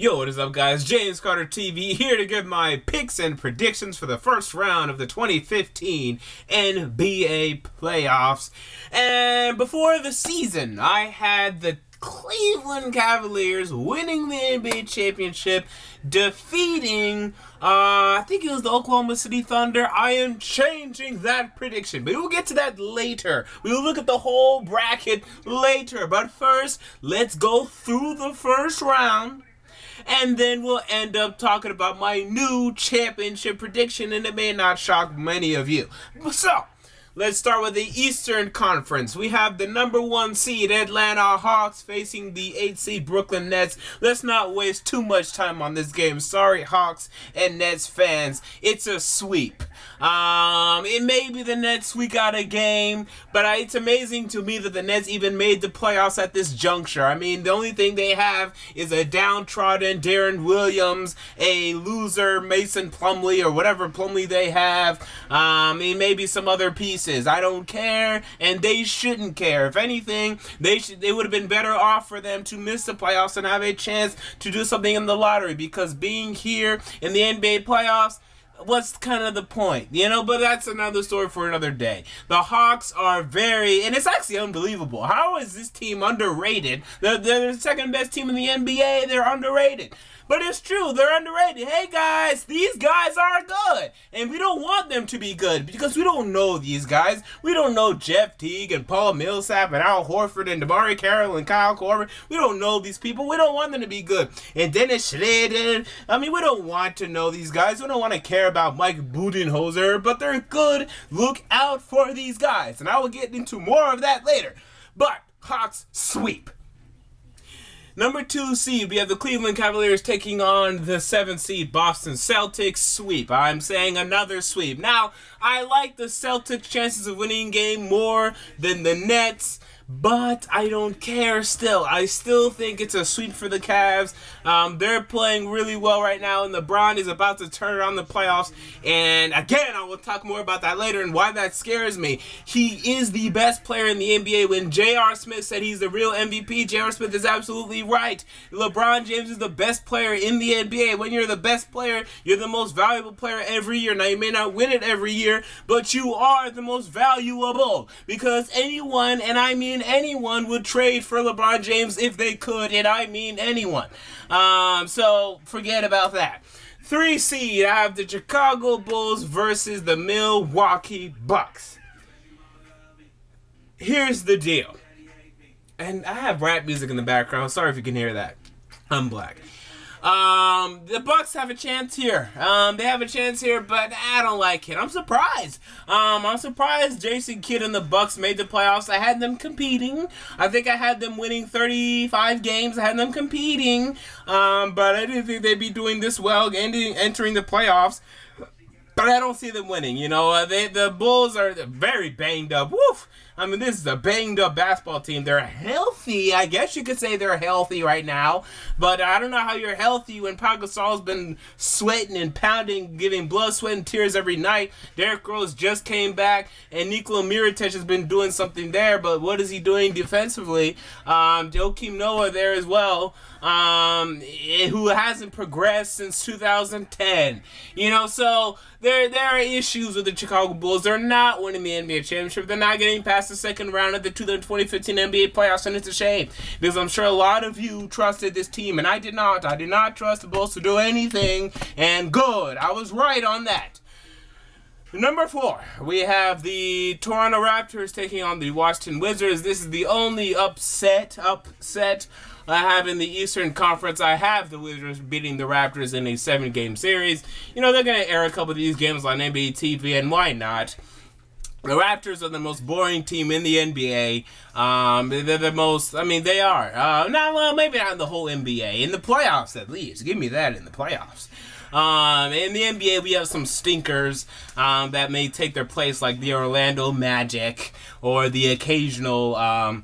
Yo, what is up, guys? James Carter TV here to give my picks and predictions for the first round of the 2015 NBA playoffs. And before the season, I had the Cleveland Cavaliers winning the NBA championship, defeating, I think it was the Oklahoma City Thunder. I am changing that prediction, but we'll get to that later. We will look at the whole bracket later. But first, let's go through the first round. And then we'll end up talking about my new championship prediction, and it may not shock many of you. So, let's start with the Eastern Conference. We have the number 1 seed Atlanta Hawks facing the 8 seed Brooklyn Nets. Let's not waste too much time on this game. Sorry, Hawks and Nets fans. It's a sweep. It may be the Nets squeak out a game, but it's amazing to me that the Nets even made the playoffs at this juncture. I mean, the only thing they have is a downtrodden Darren Williams, a loser Mason Plumlee, or whatever Plumlee they have. Maybe some other pieces. I don't care, and they shouldn't care. If anything, it would have been better off for them to miss the playoffs and have a chance to do something in the lottery, because being here in the NBA playoffs, what's kind of the point, you know? But that's another story for another day. The Hawks are and it's actually unbelievable. How is this team underrated? They're the second best team in the NBA. They're underrated. But it's true, they're underrated. Hey guys, these guys are good. And we don't want them to be good because we don't know these guys. We don't know Jeff Teague and Paul Millsap and Al Horford and DeMarre Carroll and Kyle Korver. We don't know these people. We don't want them to be good. And Dennis Schroeder. I mean, we don't want to know these guys. We don't want to care about Mike Budenholzer, but they're good. Look out for these guys. And I will get into more of that later. But Hawks sweep. Number 2 seed, we have the Cleveland Cavaliers taking on the 7th seed Boston Celtics. Sweep. I'm saying another sweep. Now, I like the Celtics' chances of winning game more than the Nets, but I don't care still. I still think it's a sweep for the Cavs. They're playing really well right now, and LeBron is about to turn around the playoffs. And again, I will talk more about that later and why that scares me. He is the best player in the NBA. When J.R. Smith said he's the real MVP, J.R. Smith is absolutely right. LeBron James is the best player in the NBA. When you're the best player, you're the most valuable player every year. Now, you may not win it every year, but you are the most valuable, because anyone, and I mean anyone, would trade for LeBron James if they could, and I mean anyone. So forget about that. 3 seed, I have the Chicago Bulls versus the Milwaukee Bucks. Here's the deal. And I have rap music in the background. Sorry if you can hear that. I'm black. The Bucks have a chance here. They have a chance here, but I don't like it. I'm surprised. I'm surprised Jason Kidd and the Bucks made the playoffs. I had them competing. I think I had them winning 35 games. I had them competing. But I didn't think they'd be doing this well, entering the playoffs. But I don't see them winning. You know, the Bulls are very banged up. Woof. I mean, this is a banged-up basketball team. They're healthy. I guess you could say they're healthy right now. But I don't know how you're healthy when Pau Gasol's been sweating and pounding, giving blood, sweat, and tears every night. Derrick Rose just came back, and Nikola Mirotic has been doing something there. But what is he doing defensively? Joakim Noah there as well, who hasn't progressed since 2010. You know, so there are issues with the Chicago Bulls. They're not winning the NBA championship. They're not getting past the second round of the 2015 NBA playoffs, and it's a shame, because I'm sure a lot of you trusted this team, and I did not. I did not trust the Bulls to do anything, and good. I was right on that. Number 4, we have the Toronto Raptors taking on the Washington Wizards. This is the only upset I have in the Eastern Conference. I have the Wizards beating the Raptors in a 7-game series. You know, they're going to air a couple of these games on NBA TV, and why not? The Raptors are the most boring team in the NBA. They're the most, I mean, they are. Maybe not in the whole NBA. In the playoffs, at least. Give me that in the playoffs. In the NBA, we have some stinkers that may take their place, like the Orlando Magic, or the occasional, I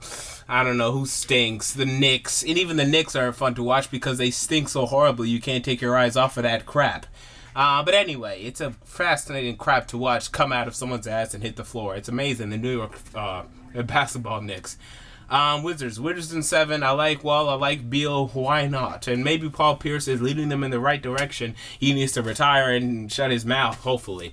don't know who stinks, the Knicks. And even the Knicks are fun to watch because they stink so horribly you can't take your eyes off of that crap. But anyway, it's a fascinating crap to watch come out of someone's ass and hit the floor. It's amazing, the New York basketball Knicks. Wizards in 7. I like Wall. I like Beal. Why not? And maybe Paul Pierce is leading them in the right direction. He needs to retire and shut his mouth, hopefully.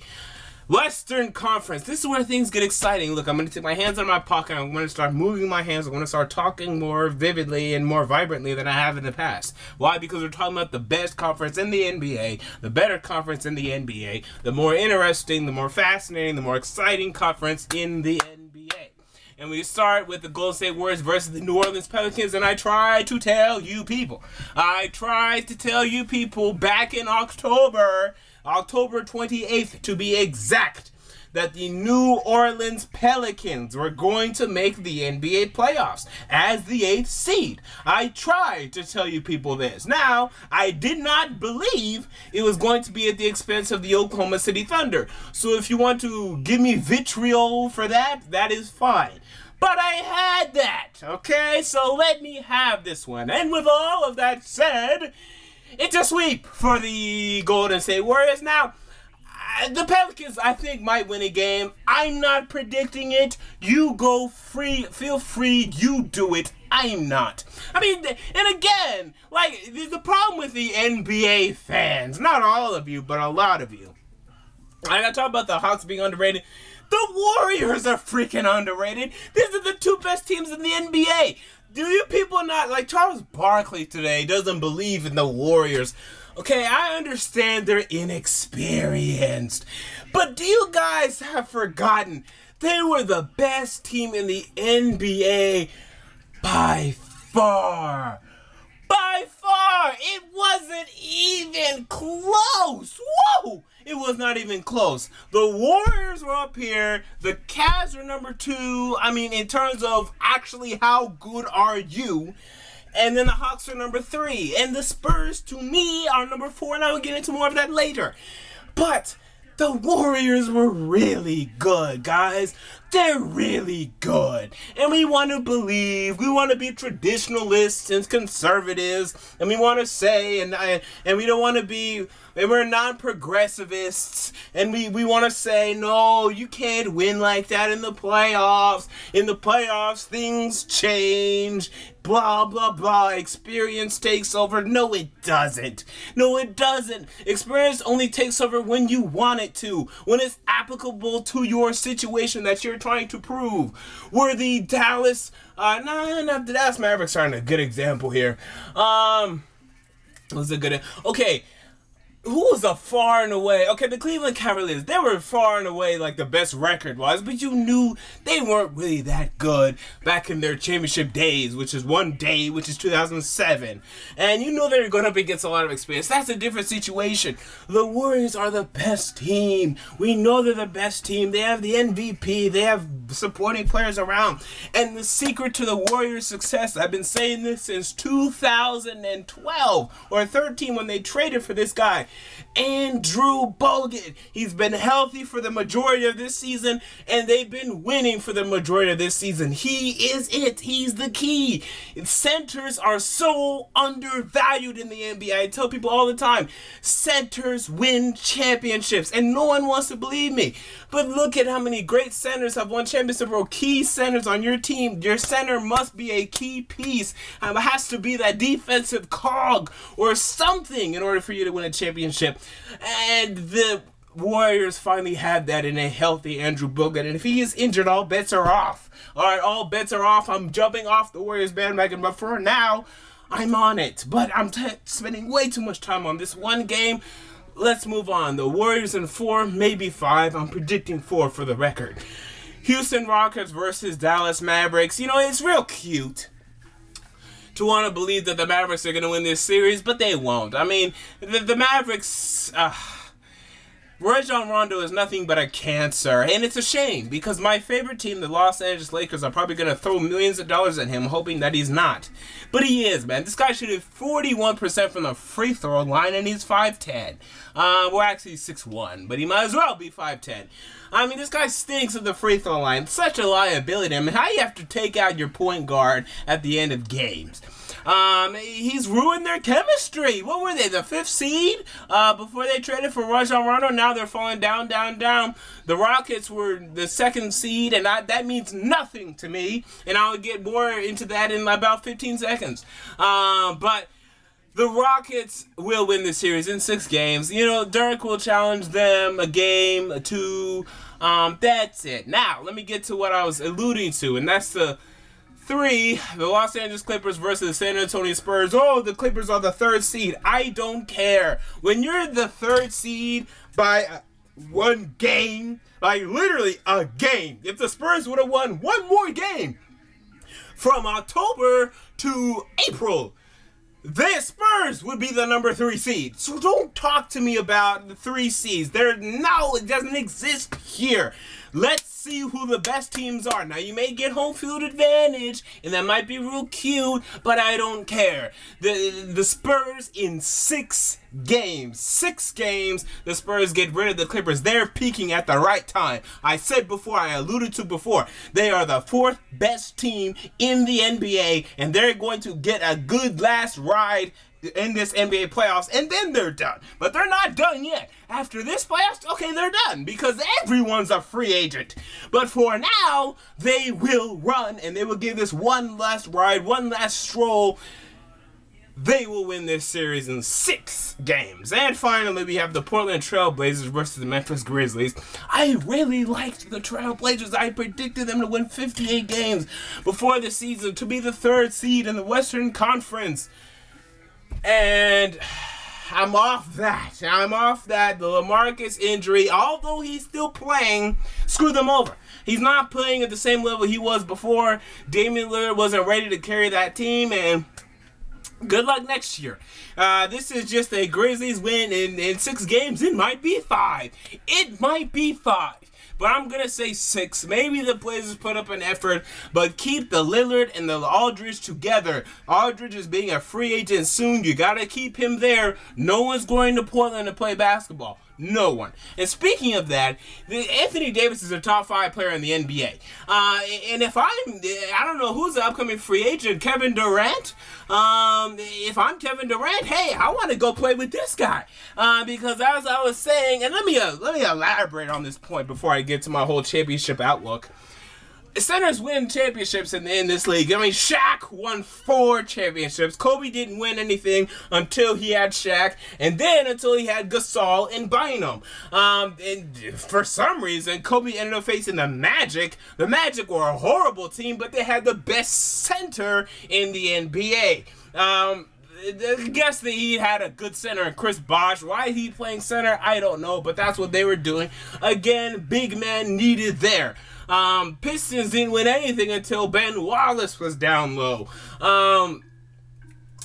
Western Conference. This is where things get exciting. Look, I'm going to take my hands out of my pocket. I'm going to start moving my hands. I'm going to start talking more vividly and more vibrantly than I have in the past. Why? Because we're talking about the best conference in the NBA, the better conference in the NBA, the more interesting, the more fascinating, the more exciting conference in the NBA. And we start with the Golden State Warriors versus the New Orleans Pelicans, and I tried to tell you people back in October 28th to be exact, that the New Orleans Pelicans were going to make the NBA playoffs as the 8th seed. I tried to tell you people this. Now, I did not believe it was going to be at the expense of the Oklahoma City Thunder. So if you want to give me vitriol for that, that is fine. But I had that, okay? So let me have this one. And with all of that said, it's a sweep for the Golden State Warriors. Now, the Pelicans, I think, might win a game. I'm not predicting it. You go free. Feel free. You do it. I'm not. I mean, and again, like, the problem with the NBA fans, not all of you, but a lot of you. I gotta talk about the Hawks being underrated. The Warriors are freaking underrated. These are the two best teams in the NBA. Do you people not, like Charles Barkley today doesn't believe in the Warriors? Okay, I understand they're inexperienced, but do you guys have forgotten they were the best team in the NBA by far? By far! It wasn't even close! Whoa! It was not even close. The Warriors were up here. The Cavs were number 2. I mean, in terms of actually how good are you? And then the Hawks are number 3. And the Spurs, to me, are number 4. And I will get into more of that later. But the Warriors were really good, guys. They're really good. And we want to believe, we want to be traditionalists and conservatives, and we want to say, and we don't want to be, and we're non-progressivists, and we want to say, no, you can't win like that in the playoffs. In the playoffs, things change. Blah, blah, blah. Experience takes over. No, it doesn't. No, it doesn't. Experience only takes over when you want it to. When it's applicable to your situation that you're trying to prove. Were the Dallas... the Dallas Mavericks aren't a good example here. Was a good... Okay. Who was a far and away? Okay, the Cleveland Cavaliers, they were far and away like the best record-wise, but you knew they weren't really that good back in their championship days, which is 2007. And you know they were going up against a lot of experience. That's a different situation. The Warriors are the best team. We know they're the best team. They have the MVP. They have supporting players around. And the secret to the Warriors' success, I've been saying this since 2012 or 13 when they traded for this guy, Andrew Bogut. He's been healthy for the majority of this season, and they've been winning for the majority of this season. He is it. He's the key. Centers are so undervalued in the NBA. I tell people all the time, centers win championships, and no one wants to believe me. But look at how many great centers have won championships, bro. Key centers on your team. Your center must be a key piece. It has to be that defensive cog or something in order for you to win a championship. And the Warriors finally have that in a healthy Andrew Bogut. And if he is injured, all bets are off. All right, all bets are off. I'm jumping off the Warriors bandwagon, but for now, I'm on it. But I'm spending way too much time on this one game. Let's move on. The Warriors in 4, maybe 5. I'm predicting 4 for the record. Houston Rockets versus Dallas Mavericks. You know, it's real cute to want to believe that the Mavericks are going to win this series, but they won't. I mean, the Mavericks... Rajon Rondo is nothing but a cancer, and it's a shame because my favorite team, the Los Angeles Lakers, are probably going to throw millions of dollars at him, hoping that he's not. But he is, man. This guy shooting 41% from the free throw line, and he's 5'10". Well, actually 6'1", but he might as well be 5'10". I mean, this guy stinks at the free throw line. Such a liability. I mean, how you have to take out your point guard at the end of games. He's ruined their chemistry. What were they, the 5th seed? Before they traded for Rajon Rondo, now they're falling down. The Rockets were the 2nd seed, and that means nothing to me. And I'll get more into that in about 15 seconds. But the Rockets will win this series in 6 games. You know, Dirk will challenge them a game, 2. That's it. Now, let me get to what I was alluding to, and that's the 3, the Los Angeles Clippers versus the San Antonio Spurs. Oh, the Clippers are the 3rd seed. I don't care. When you're the 3rd seed by 1 game, like literally a game, if the Spurs would have won 1 more game from October to April, the Spurs would be the number 3 seed. So don't talk to me about the 3 seeds. It doesn't exist here. Let's see who the best teams are. Now, you may get home field advantage, and that might be real cute, but I don't care. The Spurs in 6 games. 6 games, the Spurs get rid of the Clippers. They're peaking at the right time. I said before, I alluded to before, they are the 4th best team in the NBA, and they're going to get a good last ride in this NBA playoffs, and then they're done. But they're not done yet. After this playoffs, okay, they're done, because everyone's a free agent. But for now, they will run, and they will give this one last ride, one last stroll. They will win this series in 6 games. And finally, we have the Portland Trail Blazers versus the Memphis Grizzlies. I really liked the Trail Blazers. I predicted them to win 58 games before the season, to be the 3rd seed in the Western Conference. And I'm off that. The LaMarcus injury, although he's still playing, screwed them over. He's not playing at the same level he was before. Damian Lillard wasn't ready to carry that team, and good luck next year. This is just a Grizzlies win in 6 games. It might be 5. But I'm going to say 6. Maybe the Blazers put up an effort, but keep the Lillard and the Aldridge together. Aldridge is being a free agent soon. You got to keep him there. No one's going to Portland to play basketball. No one. And speaking of that, Anthony Davis is a top 5 player in the NBA. And if I don't know who's the upcoming free agent, Kevin Durant. If I'm Kevin Durant, hey, I want to go play with this guy. Because as I was saying, and let me elaborate on this point before I get to my whole championship outlook. Centers win championships in this league. I mean, Shaq won 4 championships. Kobe didn't win anything until he had Shaq, and then until he had Gasol and Bynum. And for some reason, Kobe ended up facing the Magic. The Magic were a horrible team, but they had the best center in the NBA. I guess that he had a good center in Chris Bosh. Why he playing center, I don't know, but that's what they were doing. Again, big man needed there. Pistons didn't win anything until Ben Wallace was down low.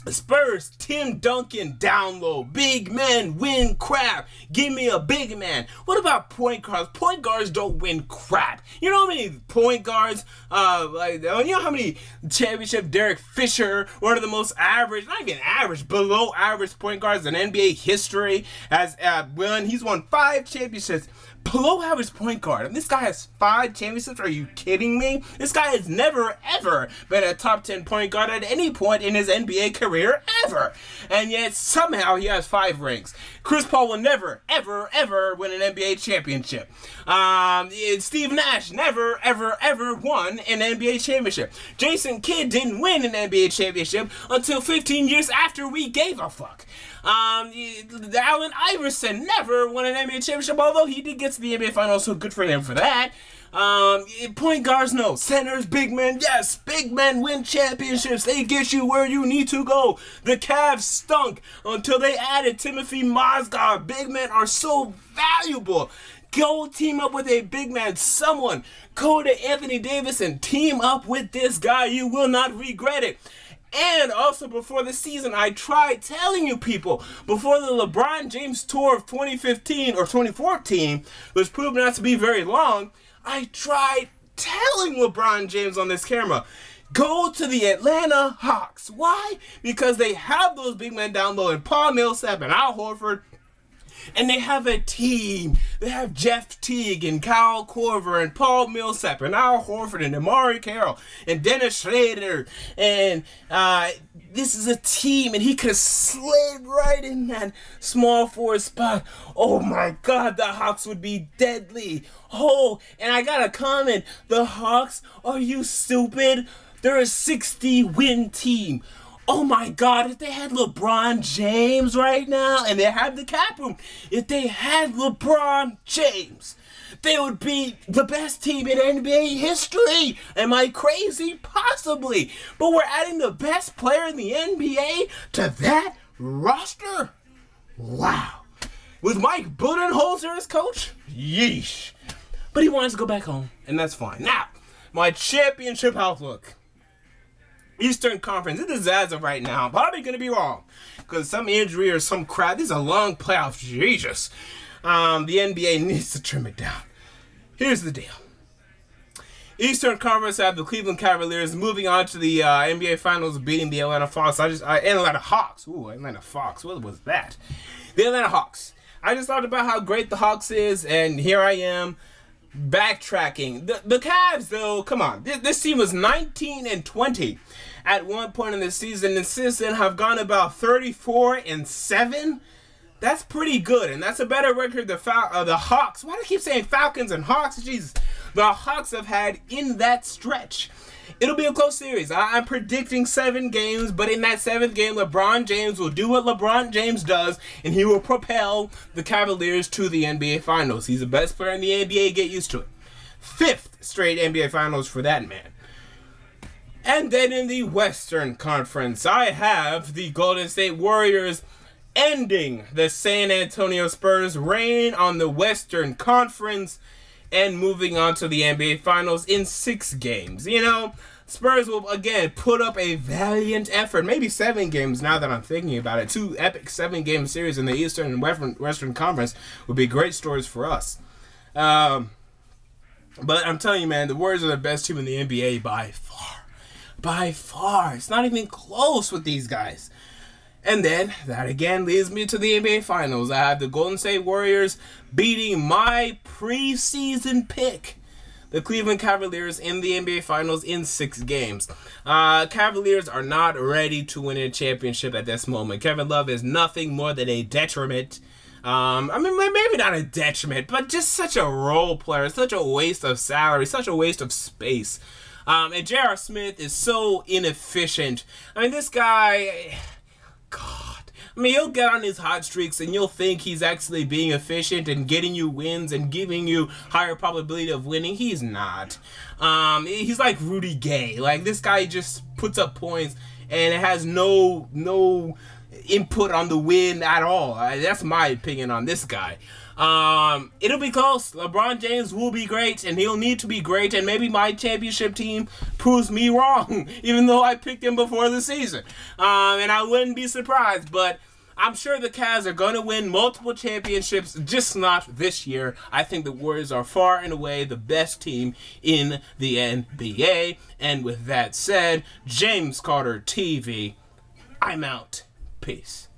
Spurs, Tim Duncan down low. Big men win crap. Give me a big man. What about point guards? Point guards don't win crap. You know how many point guards, you know how many championship Derek Fisher, one of the most average, not even average, below average point guards in NBA history, has won. He's won 5 championships. Below average point guard. And this guy has 5 championships. Are you kidding me? This guy has never, ever been a top 10 point guard at any point in his NBA career, ever. And yet, somehow, he has 5 rings. Chris Paul will never, ever, ever win an NBA championship. Steve Nash never, ever, ever won an NBA championship. Jason Kidd didn't win an NBA championship until 15 years after we gave a fuck. Allen Iverson never won an NBA championship, although he did get to the NBA Finals, so good for him for that. Point guards, no. Centers, big men, yes. Big men win championships. They get you where you need to go. The Cavs stunk until they added Timothy Mozgov. Big men are so valuable. Go team up with a big man. Someone go to Anthony Davis and team up with this guy. You will not regret it. And also before the season, I tried telling you people, before the LeBron James tour of 2015 or 2014 was proved not to be very long, I tried telling LeBron James on this camera, go to the Atlanta Hawks. Why? Because they have those big men down low, and Paul Millsap and Al Horford. And they have a team. They have Jeff Teague and Kyle Korver and Paul Millsap and Al Horford and Amari Carroll and Dennis Schroeder. And this is a team, and he could have slid right in that small forward spot. Oh my God, the Hawks would be deadly. Oh, and I got a comment. The Hawks, are you stupid? They're a 60-win team. Oh my God, if they had LeBron James right now, and they have the cap room, if they had LeBron James, they would be the best team in NBA history. Am I crazy? Possibly. But we're adding the best player in the NBA to that roster? Wow. With Mike Budenholzer as coach? Yeesh. But he wants to go back home, and that's fine. Now, my championship outlook. Eastern Conference, it is as of right now. I'm probably going to be wrong because some injury or some crap. These are long playoffs. Jesus. The NBA needs to trim it down. Here's the deal. Eastern Conference have the Cleveland Cavaliers moving on to the NBA Finals, beating the Atlanta Hawks. Atlanta Hawks. Ooh, Atlanta Hawks. What was that? The Atlanta Hawks. I just thought about how great the Hawks is, and here I am backtracking. The Cavs, though, come on. This team was 19-20 at one point in the season, and since then have gone about 34-7. That's pretty good, and that's a better record the Hawks. Why do I keep saying Falcons and Hawks? Jesus. The Hawks have had in that stretch. It'll be a close series. I'm predicting 7 games, but in that 7th game, LeBron James will do what LeBron James does, and he will propel the Cavaliers to the NBA Finals. He's the best player in the NBA. Get used to it. 5th straight NBA Finals for that man. And then in the Western Conference, I have the Golden State Warriors ending the San Antonio Spurs' reign on the Western Conference and moving on to the NBA Finals in 6 games. You know, Spurs will, again, put up a valiant effort. Maybe 7 games now that I'm thinking about it. 2 epic 7-game series in the Eastern and Western Conference would be great stories for us. But I'm telling you, man, the Warriors are the best team in the NBA by far. By far. It's not even close with these guys. And then, that again leads me to the NBA Finals. I have the Golden State Warriors beating my preseason pick, the Cleveland Cavaliers, in the NBA Finals in 6 games. Cavaliers are not ready to win a championship at this moment. Kevin Love is nothing more than a detriment. I mean, maybe not a detriment, but just such a role player, such a waste of salary, such a waste of space. And J.R. Smith is so inefficient. I mean, this guy... God. I mean, he'll get on his hot streaks and you'll think he's actually being efficient and getting you wins and giving you higher probability of winning. He's not. He's like Rudy Gay. Like, this guy just puts up points and it has no input on the win at all. That's my opinion on this guy. It'll be close. LeBron James will be great, and he'll need to be great, and maybe my championship team proves me wrong, even though I picked him before the season. And I wouldn't be surprised, but I'm sure the Cavs are going to win multiple championships, just not this year. I think the Warriors are far and away the best team in the NBA. And with that said, James Carter TV, I'm out. Peace.